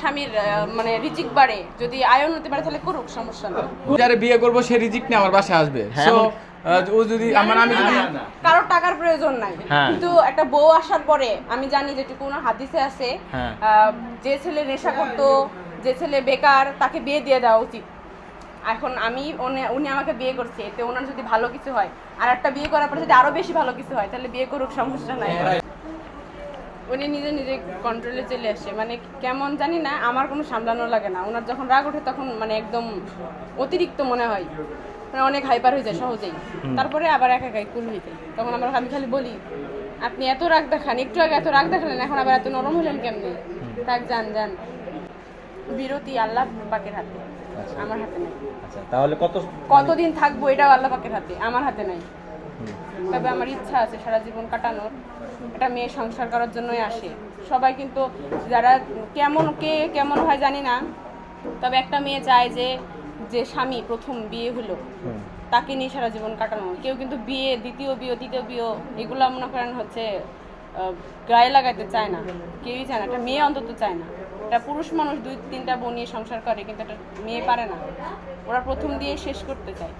স্বামীর মানে রিজিক বাড়ে, যদি আয়ন হতে পারে তাহলে করুক, সমস্যা নেই। যারে বিয়ে করবো সে রিজিক নিয়ে আমার বাসায় আসবে। সো ও যদি আমি যদি কারোর টাকার প্রয়োজন নাই, কিন্তু একটা বউ আসার পরে আমি জানি যেটুকু ওনার হাদিসে আছে, যে ছেলে নেশা করতো, যে ছেলে বেকার, তাকে বিয়ে দিয়ে দেওয়া উচিত। এখন উনি আমাকে বিয়ে করছে, এতে ওনার যদি ভালো কিছু হয়, আর একটা বিয়ে করার পরে যদি আরো বেশি ভালো কিছু হয়, তাহলে বিয়ে করুক, সমস্যা নাই। উনি নিজে নিজে কন্ট্রোলে চলে আসে, মানে কেমন জানি না, আমার কোনো সামলানো লাগে না। ওনার যখন রাগ ওঠে তখন মানে একদম অতিরিক্ত মনে হয়, মানে অনেক হাইপার হয়ে যায় সহজেই। তারপরে আবার একা একাই কুল হয়ে যায়। তখন আমি খালি বলি, আপনি এত রাগ দেখান, একটু আগে এত রাগ দেখালেন, এখন আবার এত নরম হলেন কেমনি? থাক, যান। বিরতি আল্লাহ পাকের হাতে, আমার হাতে নাই। আচ্ছা, তাহলে কতদিন থাকবো এটাও আল্লাহ পাকের হাতে, আমার হাতে নাই। তবে আমার ইচ্ছা আছে সারা জীবন কাটানোর। একটা মেয়ে সংসার করার জন্যই আসে সবাই, কিন্তু যারা কেমন হয় জানি না, তবে একটা মেয়ে চায় যে স্বামী প্রথম বিয়ে হলো তাকে নিয়ে সারা জীবন কাটানো। কেউ কিন্তু বিয়ে, দ্বিতীয় বিয়ে এগুলো মনে করেন হচ্ছে গায়ে লাগাইতে চায় না, কেউই চায় না, একটা মেয়ে অন্তত চায় না। একটা পুরুষ মানুষ 2-3টা বউ নিয়ে সংসার করে, কিন্তু একটা মেয়ে পারে না, ওরা প্রথম দিয়ে শেষ করতে চায়।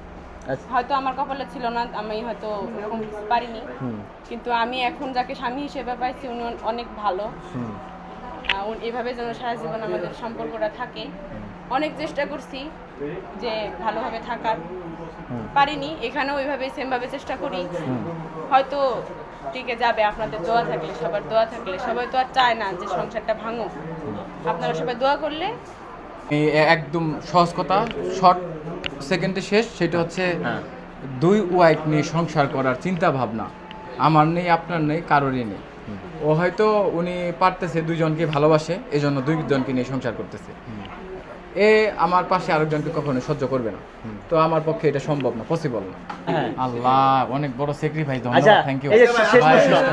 হয়তো আমার কপালে ছিল না, আমি হয়তো এরকম পারিনি, কিন্তু আমি এখন যাকে স্বামী হিসেবে পাইছি উনি অনেক ভালো। এভাবে যেন সারা জীবন আমাদের সম্পর্কটা থাকে। অনেক চেষ্টা করছি যে ভালোভাবে থাকার, পারিনি। এখানেও ওইভাবে সেমভাবে চেষ্টা করি, হয়তো টিকে যাবে আপনাদের দোয়া থাকলে, সবার দোয়া থাকলে। সবাই তো আর চায় না যে সংসারটা ভাঙো, আপনারা সবাই দোয়া করলে। একদম সহজ কথা, শর্ট সেকেন্ডে শেষ। সেটা হচ্ছে 2 ওয়াইফ নিয়ে সংসার করার চিন্তা ভাবনা আমার নেই, আপনার নেই, কারোরই নেই। ও হয়তো উনি পারতেছে, 2 জনকে ভালোবাসে, এজন্য 2 জনকে নিয়ে সংসার করতেছে। আমার পাশে আরেকজনকে কখনো সহ্য করবে না, তো আমার পক্ষে এটা সম্ভব না, পসিবল না। আল্লাহ অনেক বড় স্যাক্রিফাইস, ধন্যবাদ, থ্যাংক ইউ।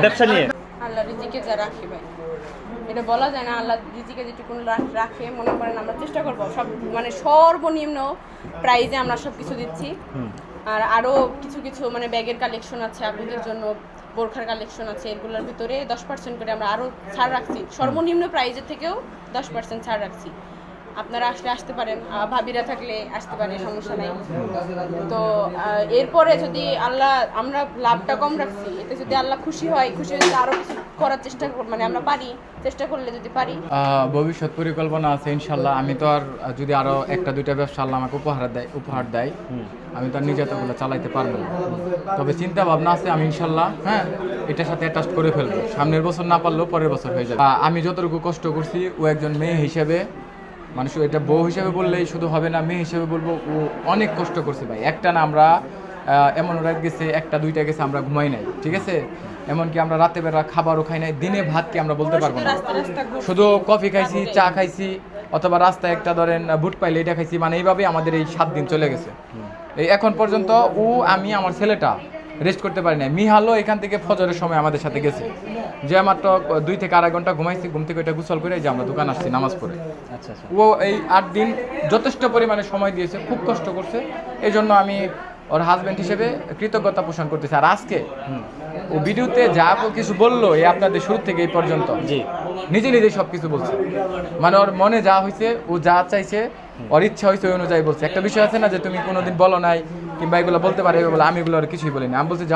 ব্যবসা নিয়ে আল্লাহ রিজিকে যা রাখে ভাই, এটা বলা যায় না। আল্লাহ রিজিকে যেটুকু রাখে, মনে করেন আমরা চেষ্টা করবো সব, মানে সর্বনিম্ন প্রাইজে আমরা সব কিছু দিচ্ছি। আর আরও কিছু মানে ব্যাগের কালেকশন আছে আপনাদের জন্য, বোরখার কালেকশন আছে, এগুলোর ভিতরে 10% করে আমরা আরও ছাড় রাখছি। সর্বনিম্ন প্রাইজের থেকেও 10% ছাড় রাখছি। আপনারা আসতে পারেন, ভাবিরা থাকলে আসতে পারে, সমস্যা নাই। তো এরপরে যদি আমরা লাভটা কম রাখছি, এতে যদি আল্লাহ খুশি হয় যদি আরো কিছু করার চেষ্টা মানে আমরা পারি, চেষ্টা করলে যদি পারি। ভবিষ্যৎ পরিকল্পনা আছে ইনশাল্লাহ। আমি তো আর যদি আরো 1-2টা ব্যবসা আল্লাহ আমাকে উপহার দেয়, আমি তো আর নিজে এতগুলো চালাইতে পারবো না। তবে চিন্তা ভাবনা আছে, আমি ইনশাল্লাহ এটার সাথে অ্যাটাচ করে ফেলবো। সামনের বছর না পারলেও পরের বছর হয়ে যাবে। আমি যতটুকু কষ্ট করছি, ও একজন মেয়ে হিসেবে, মানুষ এটা বউ হিসেবে বললেই শুধু হবে না, মেয়ে হিসেবে বলবো, ও অনেক কষ্ট করছে ভাই। একটা না, আমরা এমন রাত গেছে, 1-2টা গেছে, আমরা ঘুমাই নাই, ঠিক আছে? এমনকি আমরা রাতে বেলা খাবারও খাই নাই, দিনে ভাত কি আমরা বলতে পারবো না। শুধু কফি খাইছি, চা খাইছি, অথবা রাস্তায় একটা ধরেন বুট পাইলে এটা খাইছি, মানে এইভাবে আমাদের এই 7 দিন চলে গেছে। এই এখন পর্যন্ত আমি আমার ছেলেটা রেস্ট করতে পারি না। মিহালও এখান থেকে ফজরের সময় আমাদের সাথে গেছে, যে মাত্র 2 থেকে আড়াই ঘন্টা ঘুমাইছি, ঘুম থেকে ওইটা গোসল করে যে আমরা দোকান আসছি নামাজ পড়ে। ও এই 8 দিন যথেষ্ট পরিমাণে সময় দিয়েছে, খুব কষ্ট করছে। এই জন্য আমি ওর হাজব্যান্ড হিসেবে কৃতজ্ঞতা পোষণ করতেছি। আর আজকে ও ভিডিওতে যা কিছু বললো, এই আপনাদের শুরু থেকে এই পর্যন্ত নিজেই সব কিছু বলছে, মানে ওর মনে যা হয়েছে, ও যা চাইছে, ওর ইচ্ছা হয়েছে ওই অনুযায়ী বলছে। একটা বিষয় আছে না যে তুমি কোনোদিন বলো নাই, কিংবা এগুলো বলতে পারে, আমি এগুলো আর কিছুই বলিনি। আমি বলছি